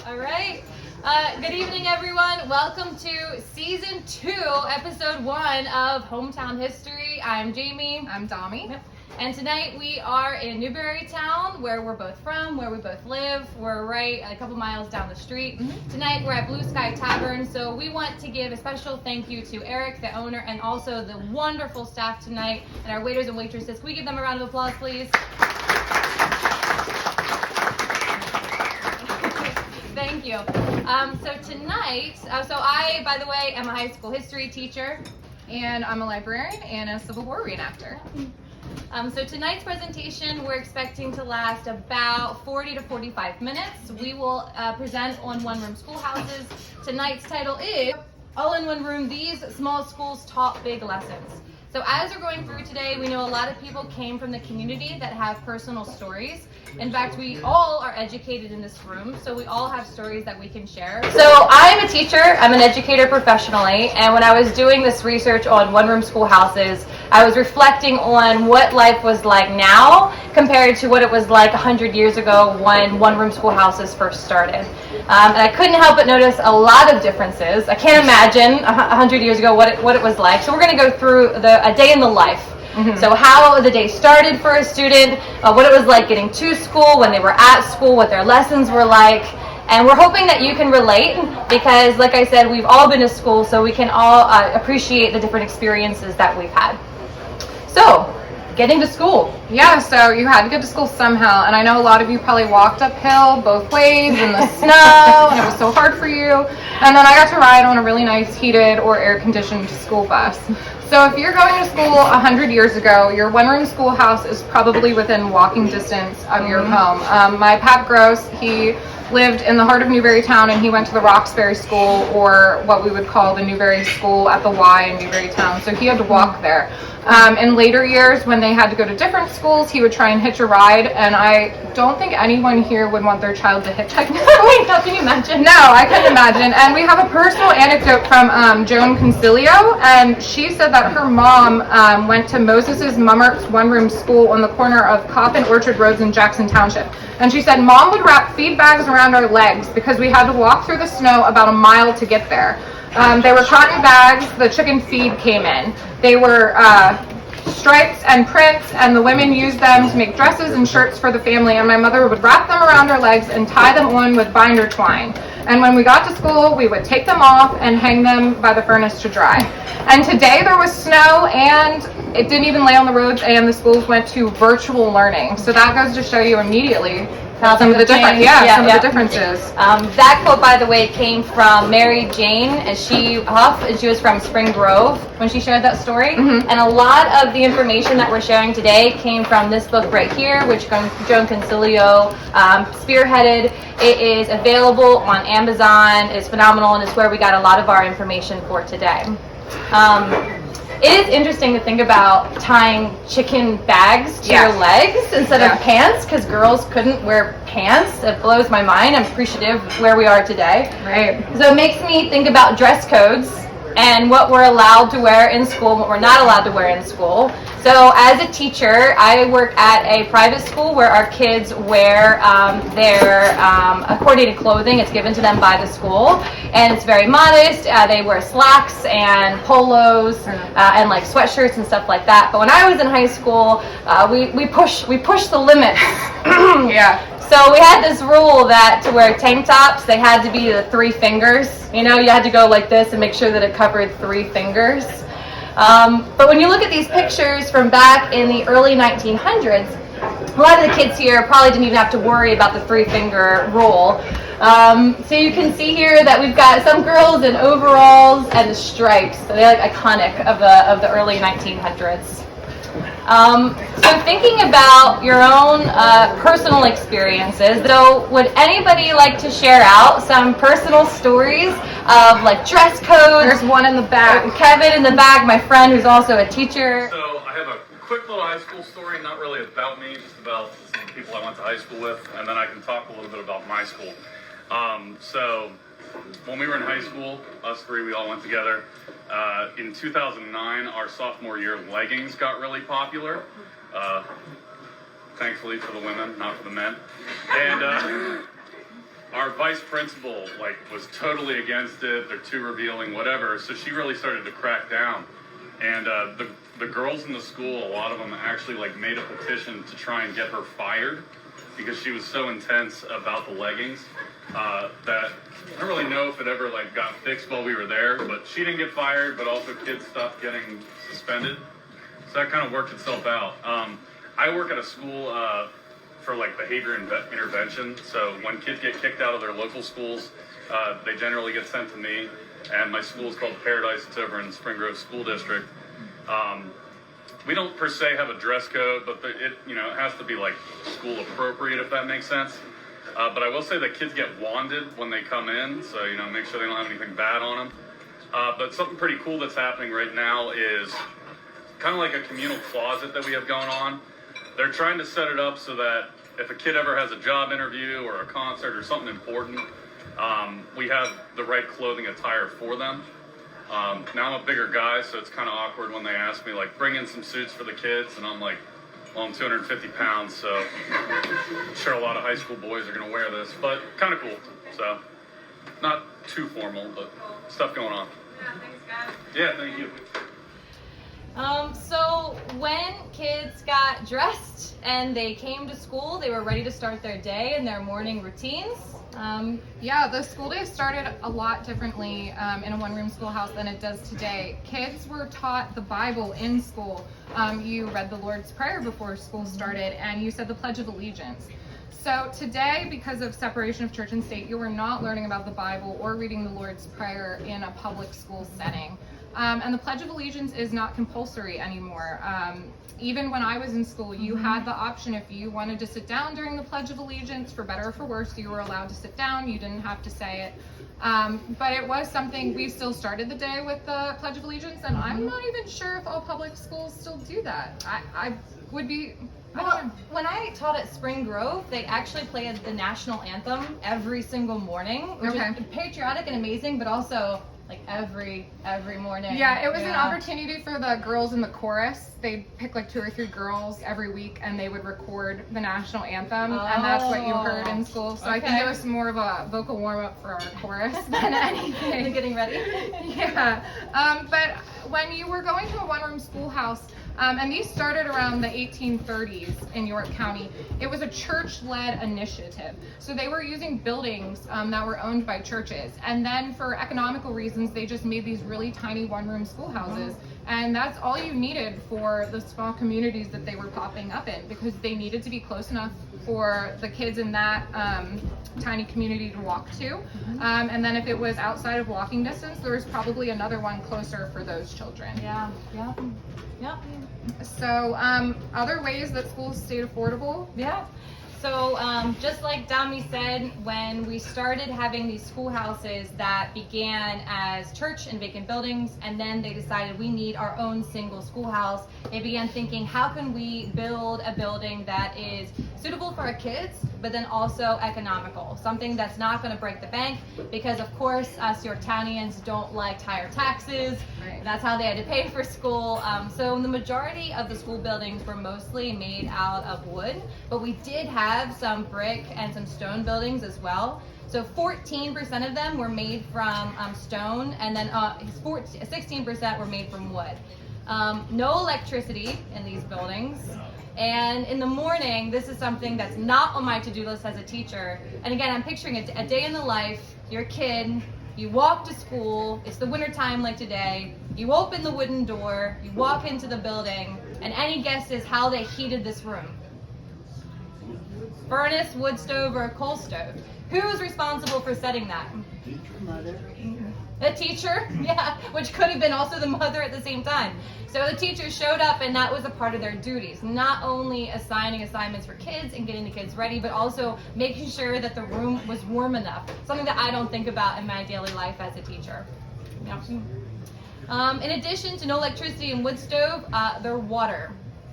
All right. Good evening, everyone. Welcome to Season 2, Episode 1 of Hometown History. I'm Jamie. I'm Dami. Yep. And tonight we are in Newberry town, where we're both from, where we both live. We're right a couple miles down the street. Tonight we're at Blue Sky Tavern, so we want to give a special thank you to Eric, the owner, and also the wonderful staff tonight, and our waiters and waitresses. Can we give them a round of applause, please? Thank you. So tonight, I, by the way, am a high school history teacher. And I'm a librarian and a Civil War reenactor. So tonight's presentation, we're expecting to last about 40 to 45 minutes. We will present on one-room schoolhouses. Tonight's title is All in One Room, These Small Schools Taught Big Lessons. So as we're going through today, we know a lot of people came from the community that have personal stories. In fact, we all are educated in this room, so we all have stories that we can share. So I'm a teacher, I'm an educator professionally, and when I was doing this research on one-room schoolhouses, I was reflecting on what life was like now compared to what it was like 100 years ago when one-room schoolhouses first started. And I couldn't help but notice a lot of differences. I can't imagine 100 years ago what it was like. So we're going to go through a day in the life. So how the day started for a student, what it was like getting to school, when they were at school, what their lessons were like. And we're hoping that you can relate because, like I said, we've all been to school, so we can all appreciate the different experiences that we've had. So, getting to school. Yeah, so you had to get to school somehow, and I know a lot of you probably walked uphill both ways in the snow, and it was so hard for you. And then I got to ride on a really nice heated or air-conditioned school bus. So if you're going to school 100 years ago, your one-room schoolhouse is probably within walking distance of your home. My Pap Gross, he lived in the heart of Newberry town, and he went to the Roxbury School, or what we would call the Newberry School at the Y in Newberry town. So he had to walk there. In later years, when they had to go to different schools, he would try and hitch a ride, and I don't think anyone here would want their child to hitchhike. Wait, how can you imagine? No, I couldn't imagine. And we have a personal anecdote from Joan Consilio, and she said that her mom went to Moses's Mummert's one-room school on the corner of Coffin Orchard Roads in Jackson Township. And she said Mom would wrap feed bags around our legs because we had to walk through the snow about a mile to get there. They were cotton bags, the chicken feed came in. They were stripes and prints, and the women used them to make dresses and shirts for the family, and my mother would wrap them around her legs and tie them on with binder twine. And when we got to school, we would take them off and hang them by the furnace to dry. And today there was snow, and it didn't even lay on the roads, and the schools went to virtual learning. So that goes to show you immediately some of the differences. That quote, by the way, came from Mary Jane and she was from Spring Grove when she shared that story. And a lot of the information that we're sharing today came from this book right here, which Joan Consilio spearheaded. It is available on Amazon. It's phenomenal, and it's where we got a lot of our information for today. It is interesting to think about tying chicken bags to your legs instead of pants, because girls couldn't wear pants. It blows my mind. I'm appreciative of where we are today. Right. So it makes me think about dress codes and what we're allowed to wear in school and what we're not allowed to wear in school. So as a teacher, I work at a private school where our kids wear their coordinated clothing. It's given to them by the school, and it's very modest. They wear slacks and polos and like sweatshirts and stuff like that. But when I was in high school, we pushed the limits. So we had this rule that to wear tank tops, they had to be the 3 fingers. You know, you had to go like this and make sure that it covered 3 fingers. But when you look at these pictures from back in the early 1900s, a lot of the kids here probably didn't even have to worry about the 3-finger rule. So you can see here that we've got some girls in overalls and the stripes. So they're like iconic of the early 1900s. So thinking about your own personal experiences, so would anybody like to share out some personal stories of like dress codes? There's one in the back. Kevin in the back, my friend who's also a teacher. So I have a quick little high school story, not really about me, just about some of the people I went to high school with, and then I can talk a little bit about my school. So when we were in high school, us 3, we all went together. In 2009, our sophomore year, leggings got really popular. Thankfully for the women, not for the men. our vice principal was totally against it. They're too revealing, whatever. So she really started to crack down. And the girls in the school, a lot of them actually made a petition to try and get her fired because she was so intense about the leggings that I don't really know if it ever got fixed while we were there. But she didn't get fired, but also kids stopped getting suspended. So that kind of worked itself out. I work at a school for behavior intervention. So when kids get kicked out of their local schools, they generally get sent to me. And my school is called Paradise. It's over in the Spring Grove School District. We don't per se have a dress code, but it has to be school appropriate, if that makes sense. But I will say that kids get wanded when they come in, so make sure they don't have anything bad on them. But something pretty cool that's happening right now is kind of like a communal closet that we have going on. They're trying to set it up so that if a kid ever has a job interview or a concert or something important, we have the right clothing attire for them. Now I'm a bigger guy, so it's kind of awkward when they ask me, bring in some suits for the kids, and I'm like, well, I'm 250 pounds, so I'm sure a lot of high school boys are going to wear this, but kind of cool. So, not too formal, but stuff going on. Yeah, thanks, guys. Yeah, thank you. So when kids got dressed and they came to school, they were ready to start their day and their morning routines. Yeah, the school day started a lot differently in a one-room schoolhouse than it does today. Kids were taught the Bible in school. You read the Lord's Prayer before school started, and you said the Pledge of Allegiance. So today, because of separation of church and state, you are not learning about the Bible or reading the Lord's Prayer in a public school setting. And the Pledge of Allegiance is not compulsory anymore. Even when I was in school, you had the option, if you wanted to sit down during the Pledge of Allegiance, for better or for worse, you were allowed to sit down. You didn't have to say it. But it was something, we still started the day with the Pledge of Allegiance, and I'm not even sure if all public schools still do that. I would be... Well, when I taught at Spring Grove, they actually played the national anthem every single morning, which is patriotic and amazing, but also every morning. Yeah, it was an opportunity for the girls in the chorus. They'd pick 2 or 3 girls every week, and they would record the national anthem, and that's what you heard in school. So I think it was more of a vocal warm-up for our chorus than anything. Getting ready. Yeah, but when you were going to a one-room schoolhouse, and these started around the 1830s in York County, it was a church-led initiative. So they were using buildings that were owned by churches. And then for economical reasons, they just made these really tiny one-room schoolhouses. And that's all you needed for the small communities that they were popping up in, because they needed to be close enough for the kids in that tiny community to walk to. And then if it was outside of walking distance, there was probably another one closer for those children. Yeah. So other ways that schools stayed affordable? Yeah. So just like Dami said, when we started having these schoolhouses that began as church and vacant buildings, and then they decided we need our own single schoolhouse, they began thinking, how can we build a building that is suitable for our kids, but then also economical, something that's not going to break the bank, because of course us Yorktownians don't like higher taxes. Right. That's how they had to pay for school. So the majority of the school buildings were mostly made out of wood, but we did have some brick and some stone buildings as well. So 14% of them were made from stone, and then 16% were made from wood. No electricity in these buildings. And in the morning, this is something that's not on my to-do list as a teacher. And again, I'm picturing a day in the life. You're a kid, you walk to school, it's the winter time like today, you open the wooden door, you walk into the building, and any guesses how they heated this room? Furnace, wood stove, or a coal stove? Who's responsible for setting that? The teacher, yeah, which could have been also the mother at the same time. So the teacher showed up, and that was a part of their duties, not only assigning assignments for kids and getting the kids ready, but also making sure that the room was warm enough, something that I don't think about in my daily life as a teacher. Yeah. In addition to no electricity and wood stove, their water.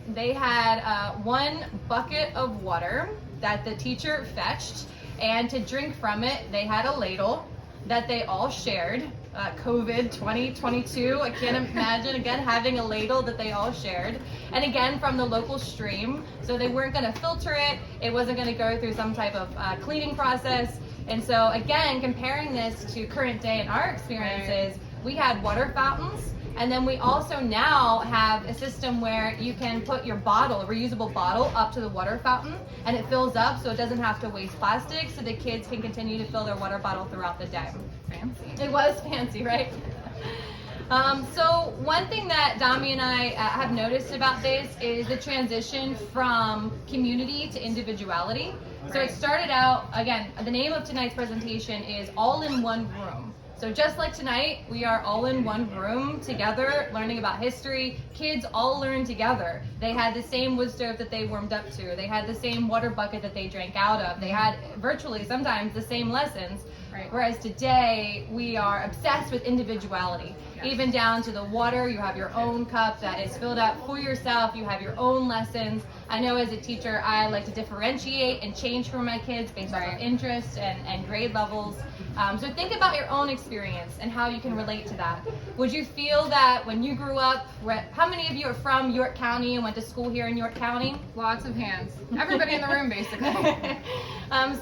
They had 1 bucket of water that the teacher fetched, and to drink from it, they had a ladle that they all shared. COVID 2022, I can't imagine, again, having a ladle that they all shared. And again, from the local stream, so they weren't going to filter it. It wasn't going to go through some type of cleaning process. And so again, comparing this to current day and our experiences, we had water fountains. And then we also now have a system where you can put your bottle, a reusable bottle, up to the water fountain, and it fills up so it doesn't have to waste plastic, so the kids can continue to fill their water bottle throughout the day. Fancy. It was fancy, right? So one thing that Dami and I have noticed about this is the transition from community to individuality. So it started out, again, the name of tonight's presentation is All in One Room. So just like tonight, we are all in one room together, learning about history. Kids all learned together. They had the same wood stove that they warmed up to. They had the same water bucket that they drank out of. They had virtually sometimes the same lessons. Right. Whereas today, we are obsessed with individuality. Yes. Even down to the water, you have your own cup that is filled up for yourself. You have your own lessons. I know as a teacher, I like to differentiate and change for my kids based on interest and grade levels. So think about your own experience and how you can relate to that. Would you feel that when you grew up, how many of you are from York County and went to school here in York County? Lots of hands. Everybody in the room, basically.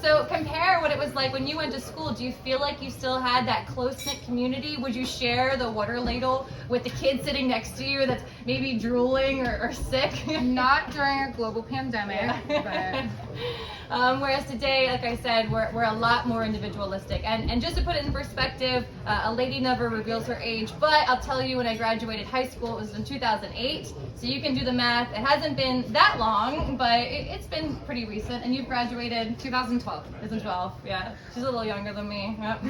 So compare what it was like when you went to school. Do you feel like you still had that close-knit community? Would you share the water ladle with the kid sitting next to you that's maybe drooling or sick? Not during a global pandemic, but... Whereas today, like I said, we're a lot more individualistic. And just to put it in perspective, a lady never reveals her age, but I'll tell you when I graduated high school, it was in 2008. So you can do the math. It hasn't been that long, but it's been pretty recent. And you've graduated 2012. 2012, yeah. She's a little younger than me. Yep.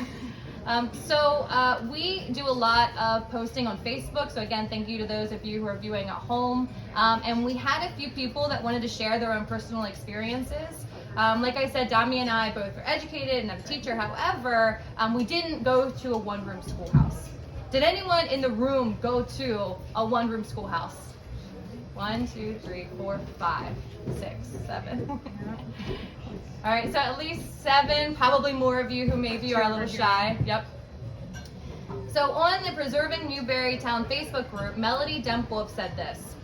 We do a lot of posting on Facebook. So again, thank you to those of you who are viewing at home. And we had a few people that wanted to share their own personal experiences. Like I said, Dami and I both are educated and I'm a teacher. However, we didn't go to a one-room schoolhouse. Did anyone in the room go to a one-room schoolhouse? 1, 2, 3, 4, 5, 6, 7. All right, so at least 7, probably more of you who maybe are a little shy. Yep. So on the Preserving Newberry Town Facebook group, Melody Dempwolf said this: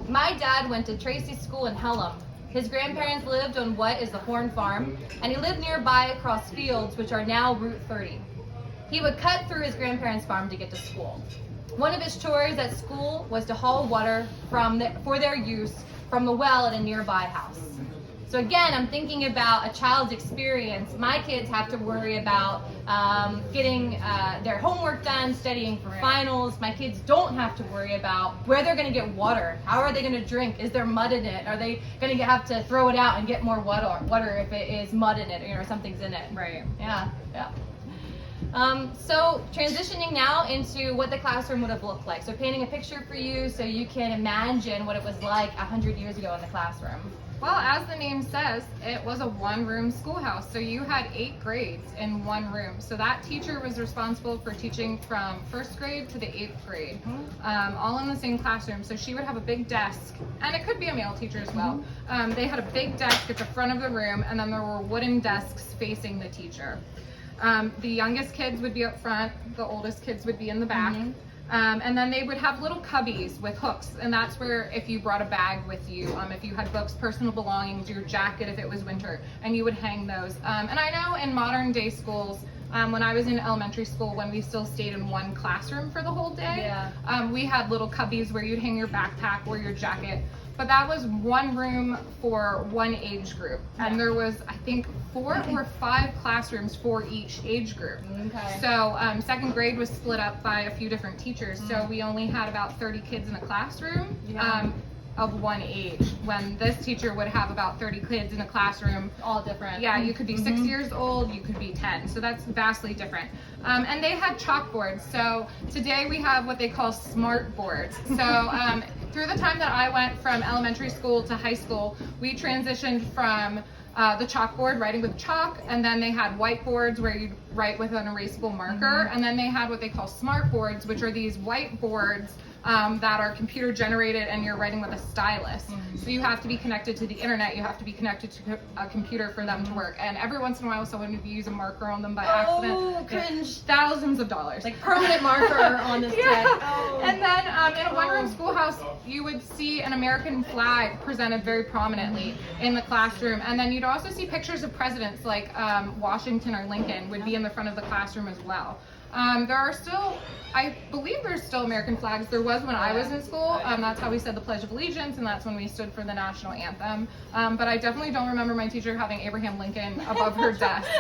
"My dad went to Tracy's school in Hellam. His grandparents lived on what is the Horn Farm, and he lived nearby across fields which are now Route 30. He would cut through his grandparents' farm to get to school. One of his chores at school was to haul water for their use from the well at a nearby house." So again, I'm thinking about a child's experience. My kids have to worry about getting their homework done, studying for finals. My kids don't have to worry about where they're going to get water. How are they going to drink? Is there mud in it? Are they going to have to throw it out and get more water if it is mud in it or something's in it? Right. Yeah. So transitioning now into what the classroom would have looked like. So painting a picture for you so you can imagine what it was like 100 years ago in the classroom. Well, as the name says, it was a one-room schoolhouse. So you had 8 grades in one room. So that teacher was responsible for teaching from 1st grade to the 8th grade, all in the same classroom. So she would have a big desk, and it could be a male teacher as well. They had a big desk at the front of the room, and then there were wooden desks facing the teacher. The youngest kids would be up front, the oldest kids would be in the back. And then they would have little cubbies with hooks, and that's where if you brought a bag with you, if you had books, personal belongings, your jacket if it was winter, and you would hang those. And I know in modern day schools, when I was in elementary school, when we still stayed in one classroom for the whole day, we had little cubbies where you'd hang your backpack or your jacket. But that was one room for one age group. And there was, I think, 4 or 5 classrooms for each age group. Okay. So 2nd grade was split up by a few different teachers. So we only had about 30 kids in a classroom of one age. When this teacher would have about 30 kids in a classroom. All different. Yeah, you could be 6 years old, you could be 10. So that's vastly different. And they had chalkboards. So today we have what they call smart boards. So through the time that I went from elementary school to high school, we transitioned from the chalkboard, writing with chalk, and then they had whiteboards where you'd write with an erasable marker, and then they had what they call smart boards, which are these whiteboards that are computer generated and you're writing with a stylus. So you have to be connected to the internet, you have to be connected to a computer for them to work. And every once in a while someone would use a marker on them by accident. Oh, cringe. Thousands of dollars. Like permanent marker on this Yeah. tech. Oh. And then in a one-room schoolhouse, you would see an American flag presented very prominently in the classroom. And then you'd also see pictures of presidents like Washington or Lincoln would be in the front of the classroom as well. There are still, I believe there's still American flags. There was when I was in school. That's how we said the Pledge of Allegiance, and that's when we stood for the national anthem. But I definitely don't remember my teacher having Abraham Lincoln above her desk.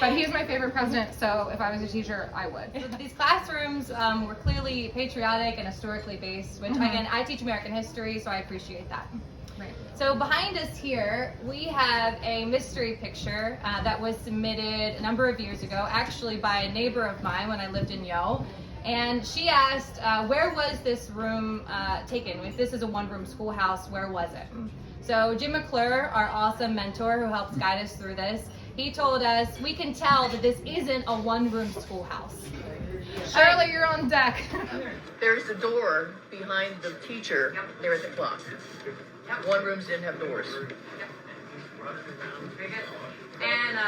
But he's my favorite president, so if I was a teacher, I would. These classrooms were clearly patriotic and historically based, which again, I teach American history, so I appreciate that. Right. So behind us here, we have a mystery picture that was submitted a number of years ago, actually by a neighbor of mine when I lived in Yo. And she asked, where was this room taken? If this is a one-room schoolhouse, where was it? So Jim McClure, our awesome mentor who helps guide us through this, he told us, we can tell that this isn't a one-room schoolhouse. Shirley, you're on deck. There's a door behind the teacher there at the clock. One rooms didn't have doors. And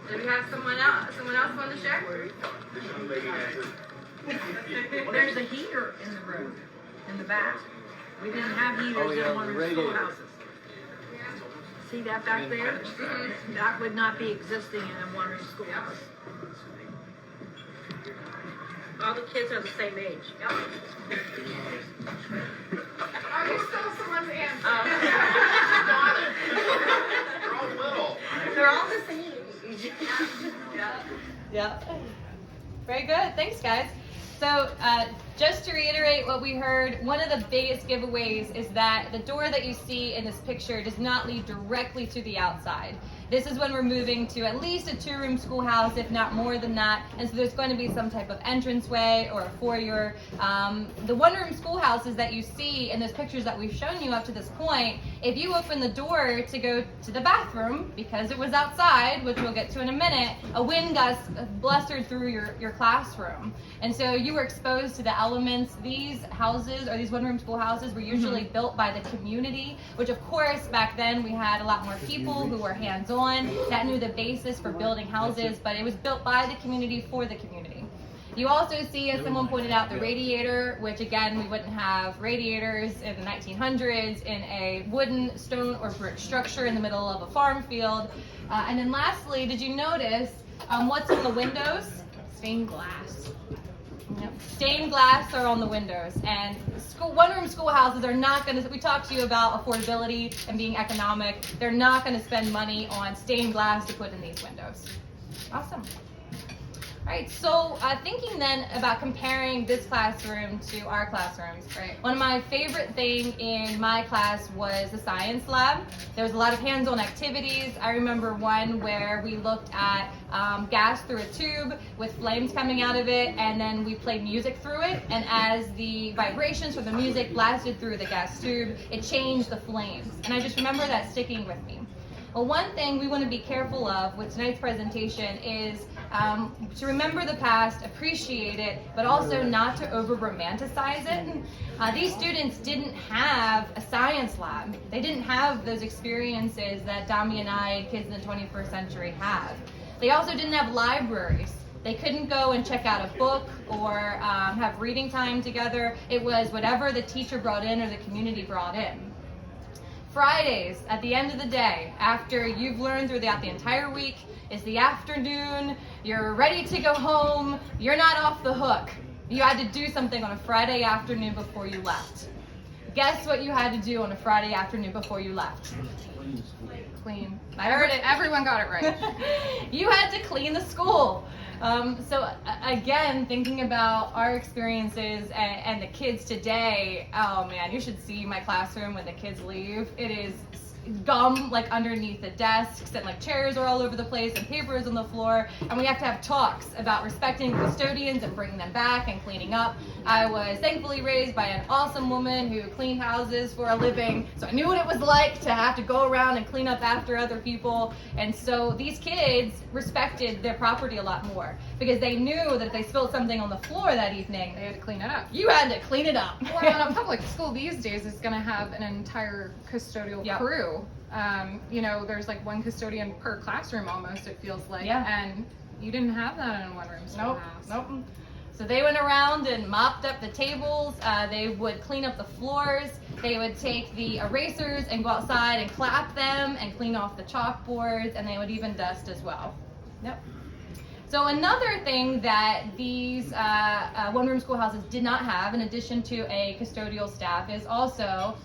do we have someone else want to share? There's a heater in the room, in the back. We didn't have heaters in one-room schoolhouses. See that back there? That would not be existing in a one-room schoolhouse. All the kids are the same age. Are you still someone's answer? They're all little. They're all the same age. Yeah. Very good. Thanks, guys. So just to reiterate what we heard, one of the biggest giveaways is that the door that you see in this picture does not lead directly to the outside. This is when we're moving to at least a two-room schoolhouse, if not more than that. And so there's going to be some type of entranceway or a foyer. The one-room schoolhouses that you see in those pictures that we've shown you up to this point, if you open the door to go to the bathroom, because it was outside, which we'll get to in a minute, a wind gust blustered through your classroom. And so you were exposed to the elements. These houses, or these one-room schoolhouses, were usually built by the community, which of course back then we had a lot more people who were hands-on that knew the basis for building houses, but it was built by the community for the community. You also see, as someone pointed out, the radiator, which again, we wouldn't have radiators in the 1900s in a wooden, stone, or brick structure in the middle of a farm field. And then lastly, did you notice what's on the windows? Stained glass. Yep. Stained glass are on the windows, and one-room schoolhouses are not going to, we talked to you about affordability and being economic, they're not going to spend money on stained glass to put in these windows. Awesome. All right, so thinking then about comparing this classroom to our classrooms, right? One of my favorite things in my class was the science lab. There was a lot of hands-on activities. I remember one where we looked at gas through a tube with flames coming out of it, and then we played music through it, and as the vibrations from the music blasted through the gas tube, it changed the flames. And I just remember that sticking with me. Well, one thing we want to be careful of with tonight's presentation is to remember the past, appreciate it, but also not to over-romanticize it. These students didn't have a science lab. They didn't have those experiences that Dami and I, kids in the 21st century, have. They also didn't have libraries. They couldn't go and check out a book or have reading time together. It was whatever the teacher brought in or the community brought in. Fridays, at the end of the day, after you've learned throughout the entire week, it's the afternoon, you're ready to go home, you're not off the hook. You had to do something on a Friday afternoon before you left. Guess what you had to do on a Friday afternoon before you left? Clean. I heard it. Everyone got it right. You had to clean the school. So again, thinking about our experiences and the kids today, oh man, you should see my classroom when the kids leave. It is gum like underneath the desks, and like chairs are all over the place and papers on the floor, and we have to have talks about respecting custodians and bringing them back and cleaning up. I was thankfully raised by an awesome woman who cleaned houses for a living, so I knew what it was like to have to go around and clean up after other people. And so these kids respected their property a lot more. because they knew that if they spilled something on the floor that evening, They had to clean it up. you had to clean it up. Well, and a public school these days is going to have an entire custodial Yep. crew. There's like one custodian per classroom almost, it feels like. Yeah. And you didn't have that in a one-room Nope, schoolhouse. nope. So they went around and mopped up the tables. They would clean up the floors. They would take the erasers and go outside and clap them and clean off the chalkboards, and they would even dust as well. Yep. So another thing that these one-room schoolhouses did not have, in addition to a custodial staff, is also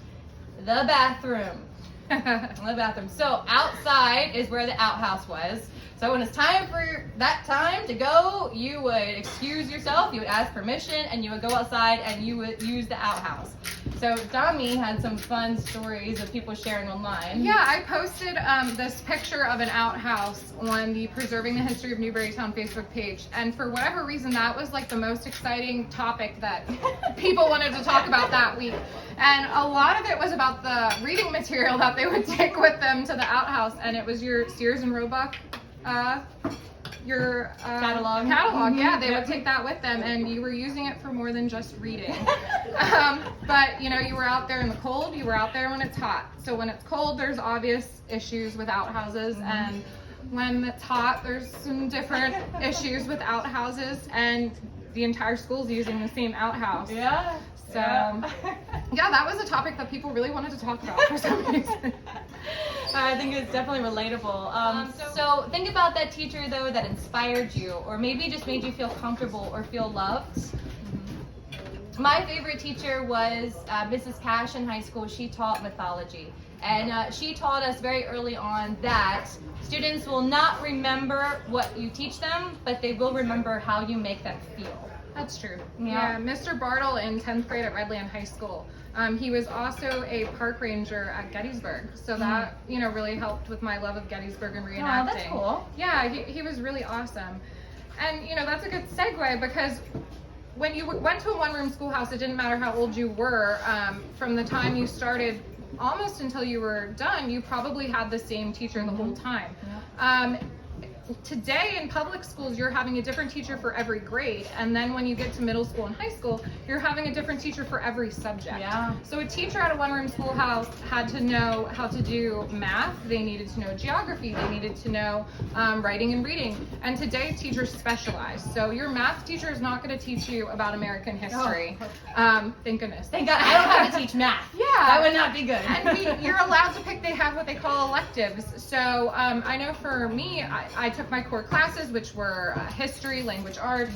the bathroom. The bathroom. So outside is where the outhouse was. So when it's time for that time to go, you would excuse yourself, you would ask permission, and you would go outside and you would use the outhouse. So Dami had some fun stories of people sharing online. Yeah, I posted this picture of an outhouse on the Preserving the History of Newberry Town Facebook page. And for whatever reason, that was like the most exciting topic that people wanted to talk about that week. And a lot of it was about the reading material that they would take with them to the outhouse. And it was your Sears and Roebuck Catalog. Yeah, they would take that with them, and you were using it for more than just reading. But you were out there in the cold, you were out there when it's hot. So when it's cold, there's obvious issues with outhouses, and when it's hot, there's some different issues with outhouses, and the entire school's using the same outhouse. Yeah. So yeah, that was a topic that people really wanted to talk about for some reason. I think it's definitely relatable. So think about that teacher though that inspired you, or maybe just made you feel comfortable or feel loved. My favorite teacher was Mrs. Cash in high school. She taught mythology, and she taught us very early on that students will not remember what you teach them, but they will remember how you make them feel. That's true. Yeah. Yeah, Mr. Bartle in 10th grade at Redland High School. He was also a park ranger at Gettysburg, so that really helped with my love of Gettysburg and reenacting. Oh, that's cool. Yeah, he was really awesome, and that's a good segue because when you went to a one-room schoolhouse, it didn't matter how old you were. From the time you started, almost until you were done, you probably had the same teacher the whole time. Today in public schools, you're having a different teacher for every grade, and then when you get to middle school and high school, you're having a different teacher for every subject. Yeah. So a teacher at a one-room schoolhouse had to know how to do math, they needed to know geography, they needed to know writing and reading, and today teachers specialize. So your math teacher is not going to teach you about American history. Thank goodness. Thank God I don't have to teach math. Yeah. That would not be good. And you're allowed to pick, they have what they call electives. So I know for me, I took my core classes, which were history, language arts,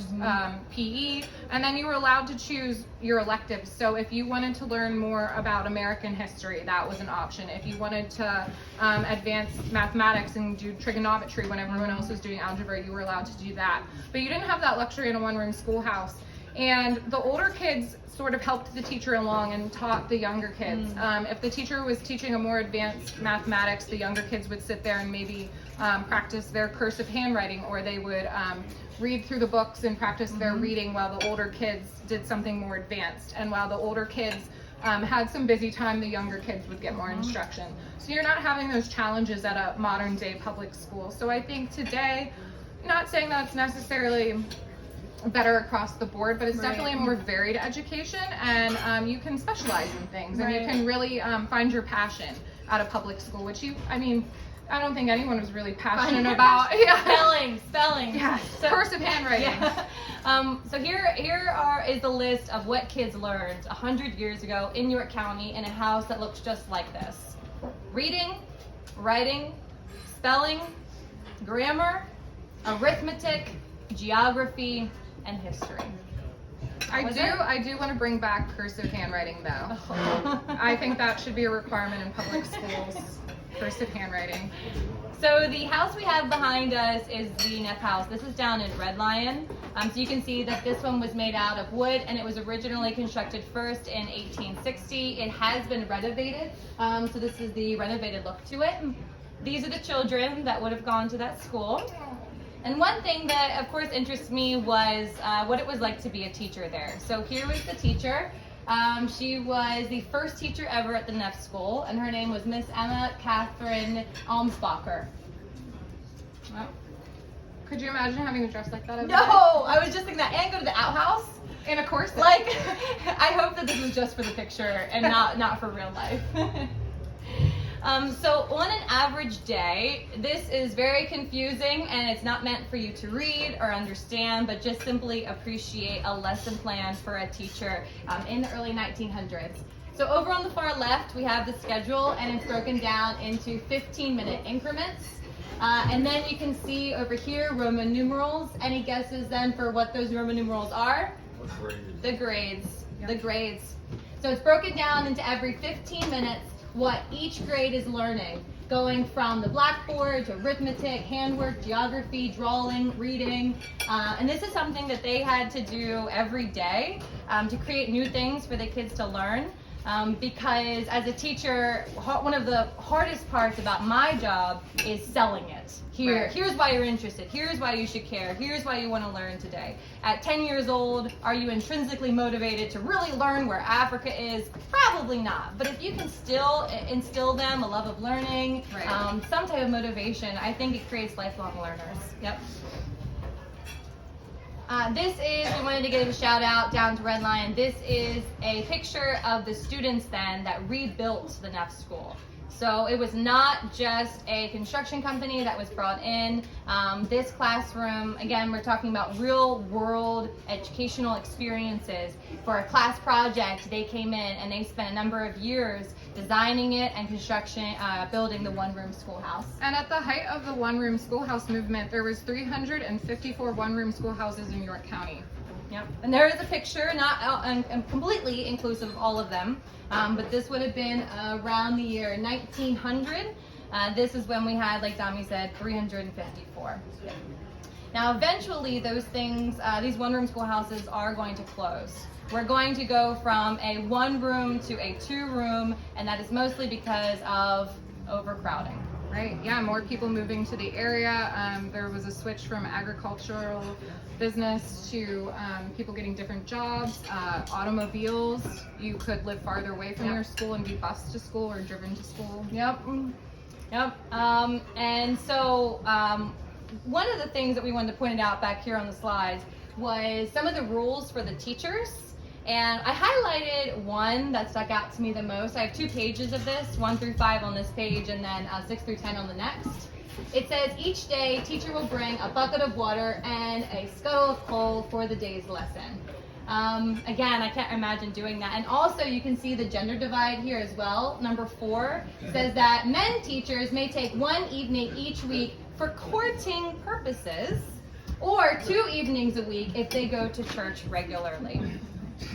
PE, and then you were allowed to choose your electives. So if you wanted to learn more about American history, that was an option. If you wanted to advance mathematics and do trigonometry when everyone else was doing algebra, you were allowed to do that. But you didn't have that luxury in a one-room schoolhouse. And the older kids sort of helped the teacher along and taught the younger kids. If the teacher was teaching a more advanced mathematics, the younger kids would sit there and maybe practice their cursive handwriting, or they would read through the books and practice their reading while the older kids did something more advanced. And while the older kids had some busy time, the younger kids would get more instruction. So you're not having those challenges at a modern day public school. So I think today, not saying that it's necessarily better across the board, but it's definitely a more varied education, and you can specialize in things, and you can really find your passion at a public school, which I don't think anyone was really passionate about. Spelling. Yeah. So, cursive handwriting. Yeah. So here is the list of what kids learned 100 years ago in York County in a house that looks just like this: reading, writing, spelling, grammar, arithmetic, geography, and history. I do want to bring back cursive handwriting though. I think that should be a requirement in public schools. Cursive handwriting. So the house we have behind us is the Neff house. This is down in Red Lion. So you can see that this one was made out of wood, and it was originally constructed first in 1860. It has been renovated. So this is the renovated look to it. These are the children that would have gone to that school. And one thing that, of course, interests me was what it was like to be a teacher there. So here was the teacher. She was the first teacher ever at the Neff School, and her name was Miss Emma Catherine Almsbacher. Well, Could you imagine having a dress like that every day? No, I was just thinking that. And go to the outhouse. In a corset. Like, I hope that this was just for the picture and not for real life. So on an average day, this is very confusing and it's not meant for you to read or understand, but just simply appreciate a lesson plan for a teacher in the early 1900s. So over on the far left, we have the schedule and it's broken down into 15-minute increments. And then you can see over here Roman numerals. Any guesses then for what those Roman numerals are? The grades. Yep. The grades. So it's broken down into every 15 minutes what each grade is learning, going from the blackboard to arithmetic, handwork, geography, drawing, reading. And this is something that they had to do every day to create new things for the kids to learn. Because as a teacher, one of the hardest parts about my job is selling it. Here's why you're interested. Here's why you should care. Here's why you want to learn today. At 10 years old, are you intrinsically motivated to really learn where Africa is? Probably not. But if you can still instill them a love of learning, some type of motivation, I think it creates lifelong learners. Yep. We wanted to give a shout out down to Red Lion. This is a picture of the students then that rebuilt the Neff School. So it was not just a construction company that was brought in. This classroom, again, we're talking about real world educational experiences. For a class project, they came in and they spent a number of years designing it and building the one-room schoolhouse. And at the height of the one-room schoolhouse movement, there was 354 one-room schoolhouses in York County. Yep. And there is a picture, not completely inclusive of all of them, but this would have been around the year 1900. This is when we had, like Dami said, 354. Now, eventually, those things, these one-room schoolhouses are going to close. We're going to go from a one-room to a two-room, and that is mostly because of overcrowding. Right, yeah, more people moving to the area. There was a switch from agricultural business to people getting different jobs, automobiles. You could live farther away from your school and be bused to school or driven to school. Yep. And so one of the things that we wanted to point out back here on the slides was some of the rules for the teachers. And I highlighted one that stuck out to me the most. I have 2 pages of this, 1 through 5 on this page, and then 6 through 10 on the next. It says each day, teacher will bring a bucket of water and a scuttle of coal for the day's lesson. Again, I can't imagine doing that. And also, you can see the gender divide here as well. Number 4 says that men teachers may take 1 evening each week for courting purposes, or 2 evenings a week if they go to church regularly.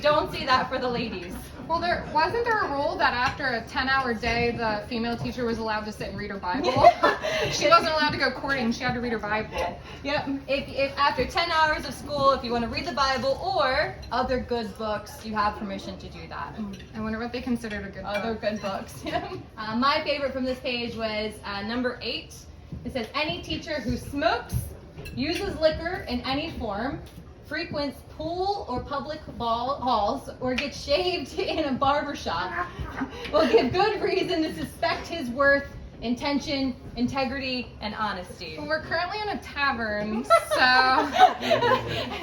Don't see that for the ladies. Well, wasn't there a rule that after a 10-hour day, the female teacher was allowed to sit and read her Bible? She wasn't allowed to go courting. She had to read her Bible. Yep. If after 10 hours of school, if you want to read the Bible or other good books, you have permission to do that. I wonder what they considered a good book. Other good books. My favorite from this page was number 8. It says, any teacher who smokes, uses liquor in any form, frequents pool or public halls, or gets shaved in a barber shop will give good reason to suspect his worth, intention, integrity, and honesty. Well, we're currently in a tavern, so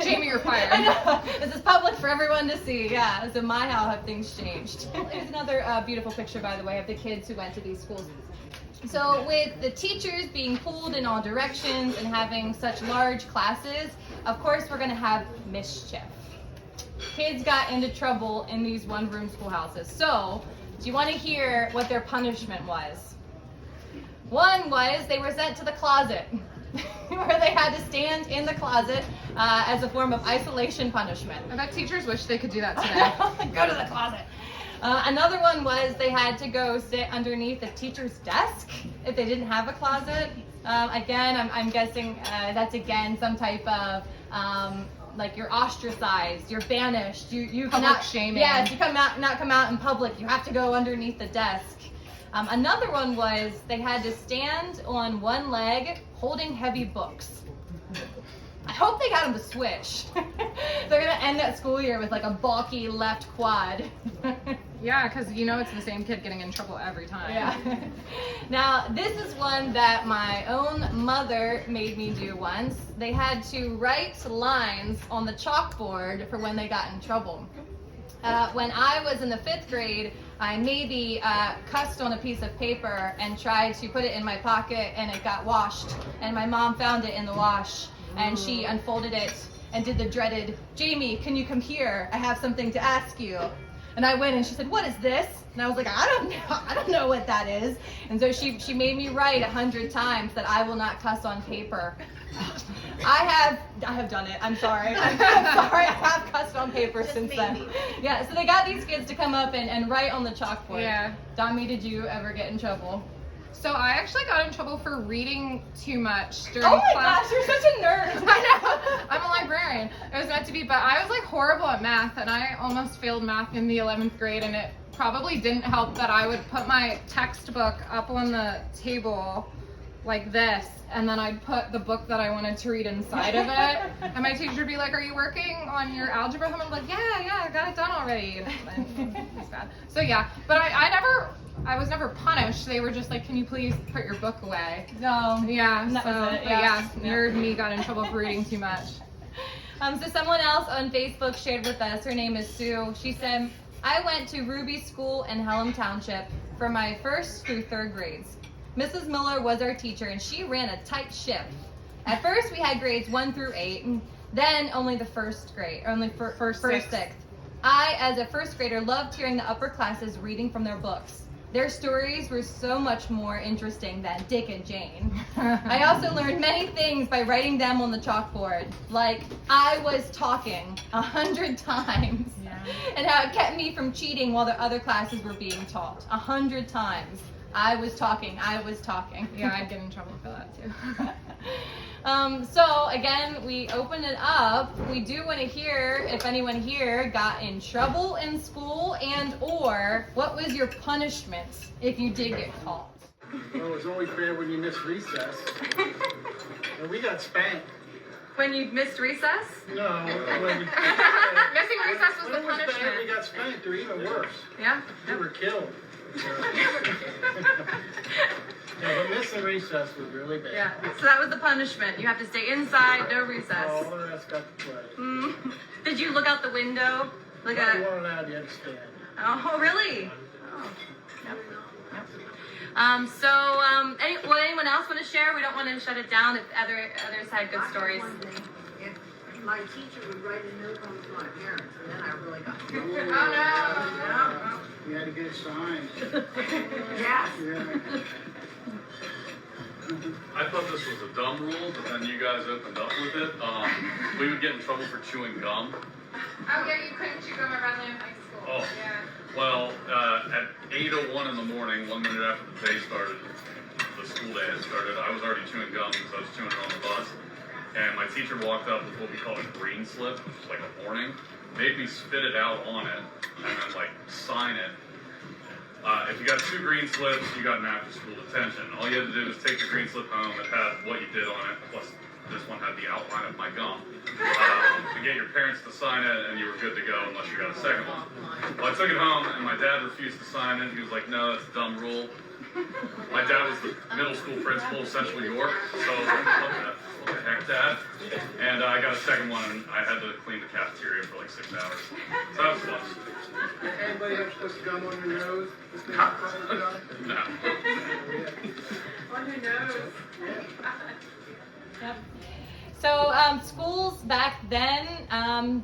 Jamie, you're fired. I know. This is public for everyone to see. Yeah. So how have things changed? Here's another beautiful picture, by the way, of the kids who went to these schools. So with the teachers being pulled in all directions and having such large classes, of course we're going to have mischief. Kids got into trouble in these one-room schoolhouses. So, do you want to hear what their punishment was? One was they were sent to the closet, where they had to stand in the closet as a form of isolation punishment. I bet teachers wish they could do that today. Go to the closet. Another one was they had to go sit underneath the teacher's desk if they didn't have a closet. Again, I'm guessing that's again some type of like you're ostracized, you're banished, you cannot shaming. Yes, you not come out in public. You have to go underneath the desk. Another one was they had to stand on one leg holding heavy books. I hope they got them to switch. They're gonna end that school year with like a bulky left quad. Yeah, because you know it's the same kid getting in trouble every time. Yeah. Now, this is one that my own mother made me do once. They had to write lines on the chalkboard for when they got in trouble. When I was in the 5th grade, I maybe cussed on a piece of paper and tried to put it in my pocket, and it got washed. And my mom found it in the wash, and she unfolded it and did the dreaded, "Jamie, can you come here? I have something to ask you." And I went and she said, "What is this?" And I was like, I don't know what that is. And so she made me write 100 times that I will not cuss on paper. I have done it. I'm sorry. I'm sorry. I have cussed on paper since then. Yeah. So they got these kids to come up and write on the chalkboard. Yeah. Dami, did you ever get in trouble? So I actually got in trouble for reading too much during Oh my class. gosh, you're such a nerd. I know. I'm a librarian. It was meant to be, but I was like horrible at math, and I almost failed math in the 11th grade, and it probably didn't help that I would put my textbook up on the table like this, and then I'd put the book that I wanted to read inside of it, and my teacher would be like, "Are you working on your algebra homework?" I'm like, yeah, I got it done already. And it was bad. So yeah, but I was never punished. They were just like, "Can you please put your book away?" No. Yeah, That so, was it, but yeah. nerd me got in trouble for reading too much. So someone else on Facebook shared with us, her name is Sue. She said, "I went to Ruby School in Pelham Township for my 1st through 3rd grades. Mrs. Miller was our teacher, and she ran a tight ship. At first, we had grades 1 through 8, and then only the 1st grade, only first 6th. I, as a 1st grader, loved hearing the upper classes reading from their books. Their stories were so much more interesting than Dick and Jane. I also learned many things by writing them on the chalkboard, like I was talking 100 times, and how it kept me from cheating while the other classes were being taught. 100 times. I was talking. Yeah, I'd get in trouble for that too. So again, we open it up. We do want to hear if anyone here got in trouble in school, and or what was your punishment if you did get caught? Well, it was only fair when you missed recess. And we got spanked. When you missed recess? No, when you, Missing recess was when the it was bad, punishment. we got spanked, or even worse. Yeah. We were killed. Yeah, but missing recess was really bad. Yeah, so that was the punishment. You have to stay inside, no recess. All the rest got to play. Did you look out the window? Like But you weren't allowed yet to stand. Oh, really? Oh, yep. Will anyone else want to share? We don't want to shut it down if others had good stories. One thing, if my teacher would write a note home to my parents, and then I really got in trouble. Oh, We had to get it signed. Yes. Yeah. I thought this was a dumb rule, but then you guys opened up with it. We would get in trouble for chewing gum. Oh yeah, you couldn't chew gum at Redland High School. Oh. Yeah. Well, at 8:01 in the morning, 1 minute after the day started, the school day had started, I was already chewing gum because I was chewing it on the bus. And my teacher walked up with what we call a green slip, which is like a warning, made me spit it out on it, and then like sign it. If you got 2 green slips, you got an after-school detention. All you had to do was take the green slip home. It had what you did on it, plus this one had the outline of my gum. To get your parents to sign it, and you were good to go unless you got a second one. Well, I took it home, and my dad refused to sign it. He was like, "No, that's a dumb rule." My dad was the middle school principal of Central York, so I was like, what the heck, Dad? And I got a second one, and I had to clean the cafeteria for like 6 hours. So that was fun. Anybody ever supposed to gum on your nose? No. on your nose. Yep. So schools back then,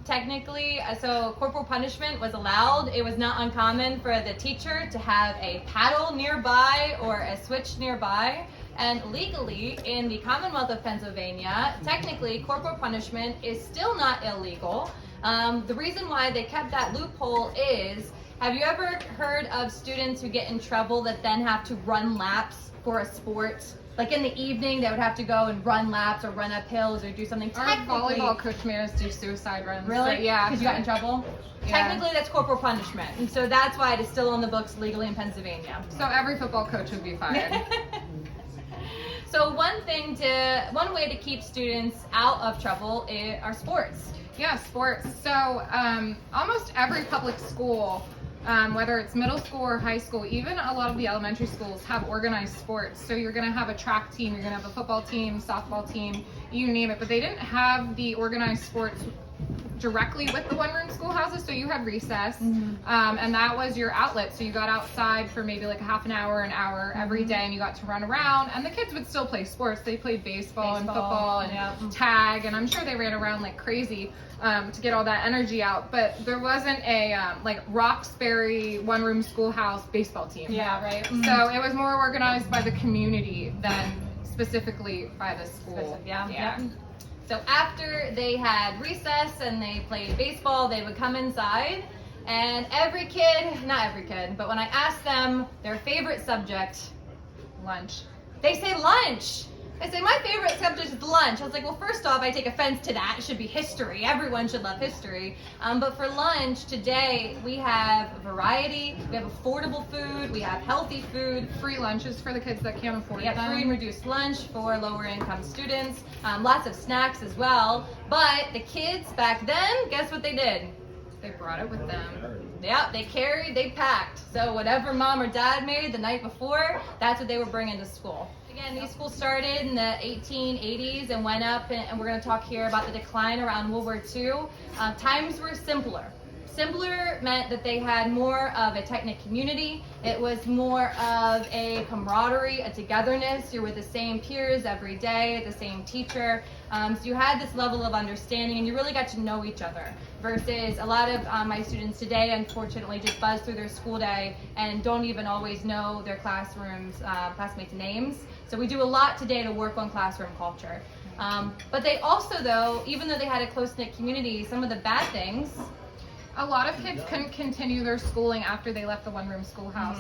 technically, so corporal punishment was allowed. It was not uncommon for the teacher to have a paddle nearby or a switch nearby. And legally, in the Commonwealth of Pennsylvania, technically, corporal punishment is still not illegal. The reason why they kept that loophole is, have you ever heard of students who get in trouble that then have to run laps for a sport? Like in the evening, they would have to go and run laps or run up hills or do something. Our volleyball coach made us do suicide runs. Really? So, yeah. Because you got in trouble? Yeah. Technically, that's corporal punishment. And so that's why it is still on the books legally in Pennsylvania. So every football coach would be fired. So one way to keep students out of trouble are sports. Yeah, sports. So almost every public school whether it's middle school or high school, even a lot of the elementary schools have organized sports. So you're going to have a track team, you're going to have a football team, softball team, you name it. But they didn't have the organized sports directly with the one-room schoolhouses, so you had recess, and that was your outlet. So you got outside for maybe like a half an hour every day, and you got to run around. And the kids would still play sports. They played baseball and football and tag, and I'm sure they ran around like crazy to get all that energy out. But there wasn't a like Roxbury one-room schoolhouse baseball team. Yeah, right. So it was more organized by the community than specifically by the school. Yeah. So after they had recess and they played baseball, they would come inside, and every kid, not every kid, but when I asked them their favorite subject, Lunch. they say lunch. I say, my favorite subject is lunch. I was like, well, first off, I take offense to that. It should be history. Everyone should love history. But for lunch today, we have variety. We have affordable food. We have healthy food. Free lunches for the kids that can't afford We have them. free and reduced lunch for lower income students. Lots of snacks as well. But the kids back then, guess what they did? They brought it with them. Yeah, they packed. So whatever mom or dad made the night before, that's what they were bringing to school. Again, these schools started in the 1880s and went up, and we're going to talk here about the decline around World War II. Times were simpler. Simpler meant that they had more of a tight-knit community. It was more of a camaraderie, a togetherness. You're with the same peers every day, the same teacher. So you had this level of understanding, and you really got to know each other. Versus a lot of my students today, unfortunately, just buzz through their school day and don't even always know their classmates' names. So we do a lot today to work on classroom culture. But they also, though, even though they had a close-knit community, some of the bad things. A lot of kids couldn't continue their schooling after they left the one-room schoolhouse.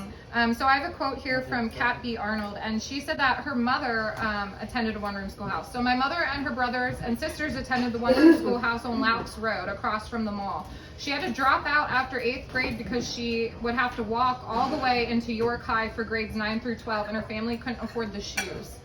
So I have a quote here from Kat B. Arnold, and she said that her mother attended a one-room schoolhouse. So my mother and her brothers and sisters attended the one-room schoolhouse on Loucks Road across from the mall. She had to drop out after 8th grade because she would have to walk all the way into York High for grades 9 through 12, and her family couldn't afford the shoes.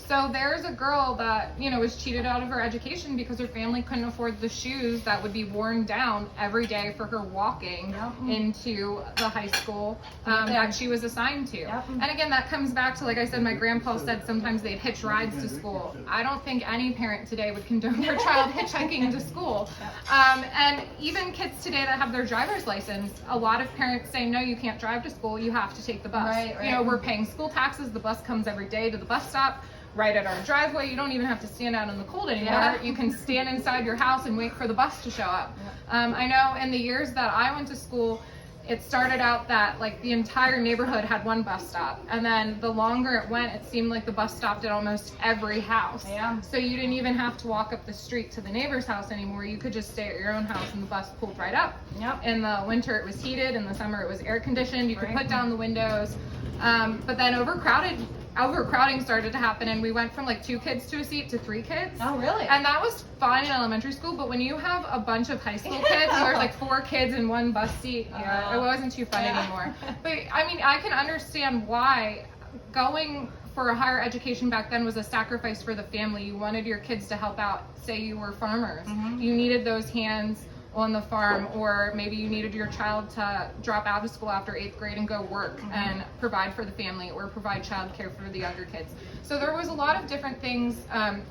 So there's a girl that, was cheated out of her education because her family couldn't afford the shoes that would be worn down every day for her walking into the high school that she was assigned to. And again, that comes back to, like I said, my grandpa said sometimes they'd hitch rides to school. I don't think any parent today would condone their child hitchhiking into school. And even kids today that have their driver's license, a lot of parents say, no, you can't drive to school, you have to take the bus. Right. We're paying school taxes, the bus comes every day to the bus stop. Right at our driveway. You don't even have to stand out in the cold anymore. You can stand inside your house and wait for the bus to show up. I know in the years that I went to school, it started out that like the entire neighborhood had one bus stop, and then the longer it went, it seemed like the bus stopped at almost every house. So you didn't even have to walk up the street to the neighbor's house anymore. You could just stay at your own house and the bus pulled right up. In the winter it was heated, in the summer it was air conditioned. You could put down the windows. But then overcrowding started to happen, and we went from like 2 kids to a seat to 3 kids. Oh, really? And that was fine in elementary school, but when you have a bunch of high school kids, there's like 4 kids in one bus seat, it wasn't too fun anymore. But I mean, I can understand why going for a higher education back then was a sacrifice for the family. You wanted your kids to help out. Say you were farmers. You needed those hands on the farm, or maybe you needed your child to drop out of school after 8th grade and go work and provide for the family, or provide childcare for the younger kids. So there was a lot of different things,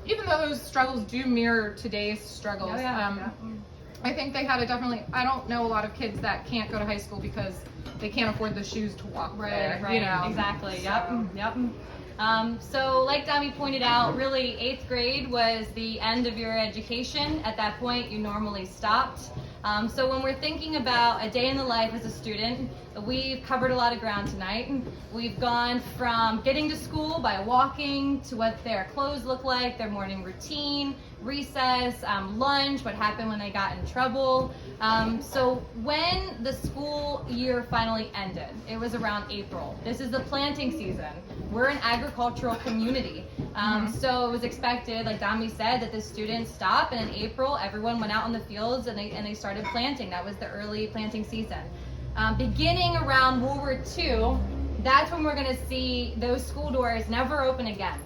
even though those struggles do mirror today's struggles. I think they had I don't know a lot of kids that can't go to high school because they can't afford the shoes to walk there. Exactly. So like Dami pointed out, really 8th grade was the end of your education. At that point, you normally stopped. So when we're thinking about a day in the life as a student, we've covered a lot of ground tonight. We've gone from getting to school by walking to what their clothes look like, their morning routine, recess, lunch, what happened when they got in trouble. So when the school year finally ended, it was around April. This is the planting season. We're an agricultural community. So it was expected, like Dami said, that the students stop, and in April, everyone went out on the fields and they started planting. That was the early planting season. Beginning around World War II, that's when we're gonna see those school doors never open again.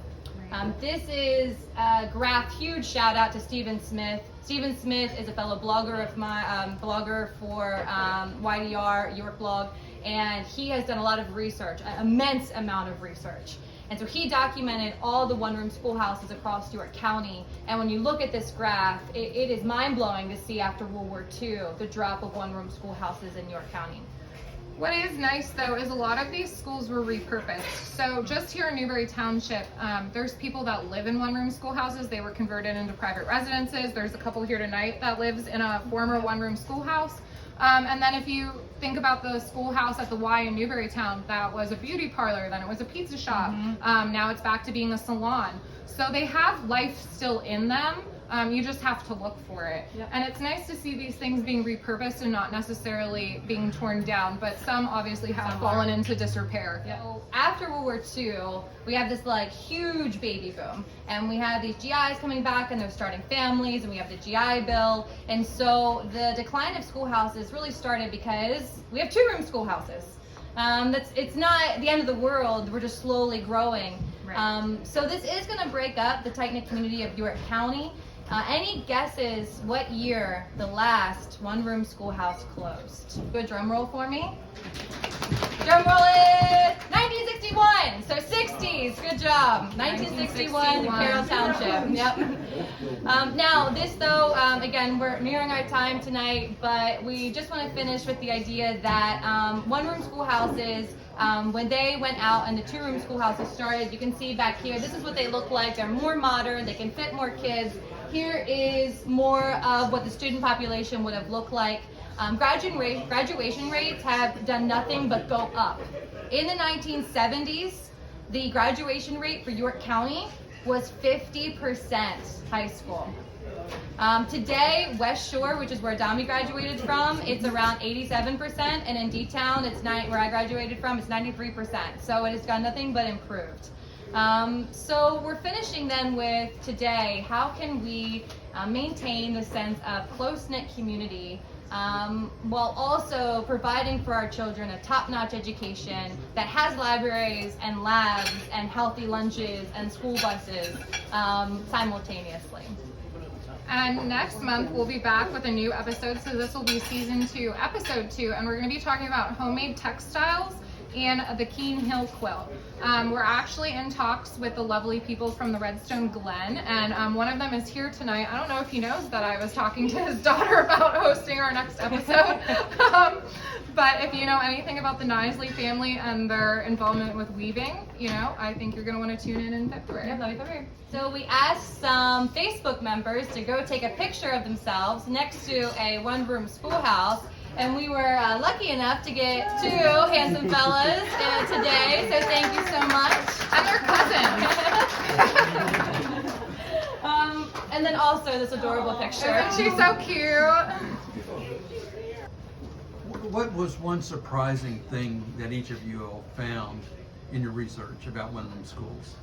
This is a graph, huge shout out to Stephen Smith. Stephen Smith is a fellow blogger of my blogger for YDR, York Blog, and he has done a lot of research, an immense amount of research. And so he documented all the one-room schoolhouses across York County. And when you look at this graph, it is mind-blowing to see after World War II the drop of one-room schoolhouses in York County. What is nice though is a lot of these schools were repurposed. So just here in Newberry Township, there's people that live in one-room schoolhouses. They were converted into private residences. There's a couple here tonight that lives in a former one-room schoolhouse. And then if you think about the schoolhouse at the Y in Newberry Town, that was a beauty parlor, then it was a pizza shop. Now it's back to being a salon. So they have life still in them. You just have to look for it. Yep. And it's nice to see these things being repurposed and not necessarily being torn down, but some obviously have fallen into disrepair. Yep. After World War II, we have this like huge baby boom, and we have these GIs coming back and they're starting families, and we have the GI Bill, and so the decline of schoolhouses really started because we have two-room schoolhouses. It's not the end of the world, we're just slowly growing. Right. So this is going to break up the tight-knit community of York County. Any guesses what year the last one-room schoolhouse closed? Good drum roll for me. Drum roll it! 1961! So 60s, good job. 1961 Carroll Township. Yep. Now this though, again, we're nearing our time tonight, but we just want to finish with the idea that one-room schoolhouses, when they went out and the two-room schoolhouses started, you can see back here, this is what they look like. They're more modern, they can fit more kids. Here is more of what the student population would have looked like. Graduation rates have done nothing but go up. In the 1970s, the graduation rate for York County was 50% high school. Today, West Shore, which is where Dami graduated from, it's around 87%, and in D-Town, where I graduated from, it's 93%. So it has done nothing but improved. So we're finishing then with today, how can we maintain the sense of close-knit community while also providing for our children a top-notch education that has libraries and labs and healthy lunches and school buses simultaneously. And next month we'll be back with a new episode, so this will be season 2, episode 2, and we're going to be talking about homemade textiles and the Keene Hill quilt. We're actually in talks with the lovely people from the Redstone Glen, and one of them is here tonight. I don't know if he knows that I was talking to his daughter about hosting our next episode. But if you know anything about the Nisley family and their involvement with weaving, I think you're going to want to tune in February. Yeah, that'll be February. So we asked some Facebook members to go take a picture of themselves next to a one-room schoolhouse. And we were lucky enough to get 2 handsome fellas today, so thank you so much. And their cousins. And then also this adorable picture. Isn't she so cute? What was one surprising thing that each of you all found in your research about one-room schools?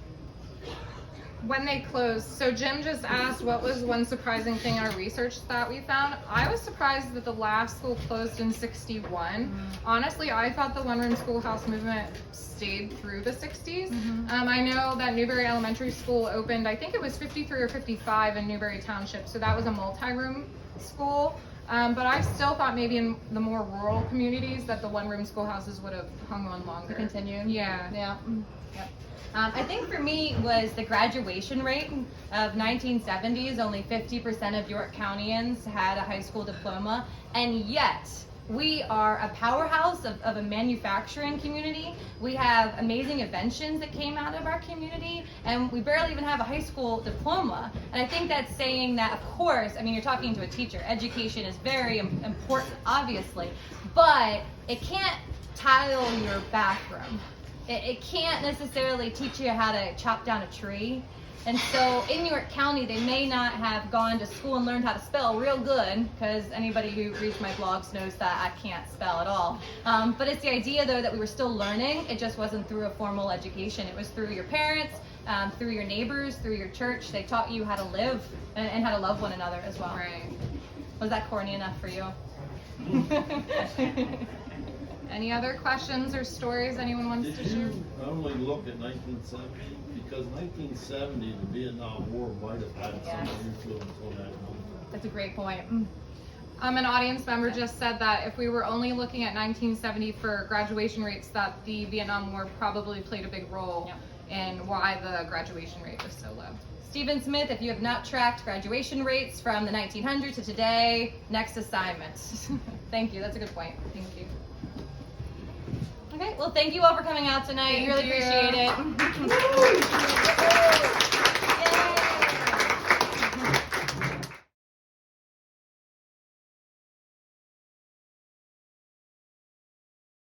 When they closed. So Jim just asked what was one surprising thing in our research that we found. I was surprised that the last school closed in 61. Honestly, I thought the one-room schoolhouse movement stayed through the 60s. I know that Newberry Elementary School opened, I think it was 53 or 55 in Newberry Township, so that was a multi-room school. But I still thought maybe in the more rural communities that the one-room schoolhouses would have hung on longer. Continued. Yeah. Yeah. Yep. I think for me was the graduation rate of 1970s. Only 50% of York Countyans had a high school diploma, and yet we are a powerhouse of a manufacturing community. We have amazing inventions that came out of our community, and we barely even have a high school diploma. And I think that's saying that, of course, I mean, you're talking to a teacher. Education is very important, obviously, but it can't tile your bathroom. It can't necessarily teach you how to chop down a tree. And so in York County, they may not have gone to school and learned how to spell real good, because anybody who reads my blogs knows that I can't spell at all. But it's the idea, though, that we were still learning. It just wasn't through a formal education. It was through your parents, through your neighbors, through your church. They taught you how to live and how to love one another as well. Right. Was that corny enough for you? Any other questions or stories anyone wants to share? normally look at 1970? Because 1970, the Vietnam War might have had some influence on that number. That's a great point. An audience member just said that if we were only looking at 1970 for graduation rates, that the Vietnam War probably played a big role in why the graduation rate was so low. Stephen Smith, if you have not tracked graduation rates from the 1900s to today, next assignment. Thank you. That's a good point. Thank you. Okay, well, thank you all for coming out tonight. Thank Really you. appreciate it.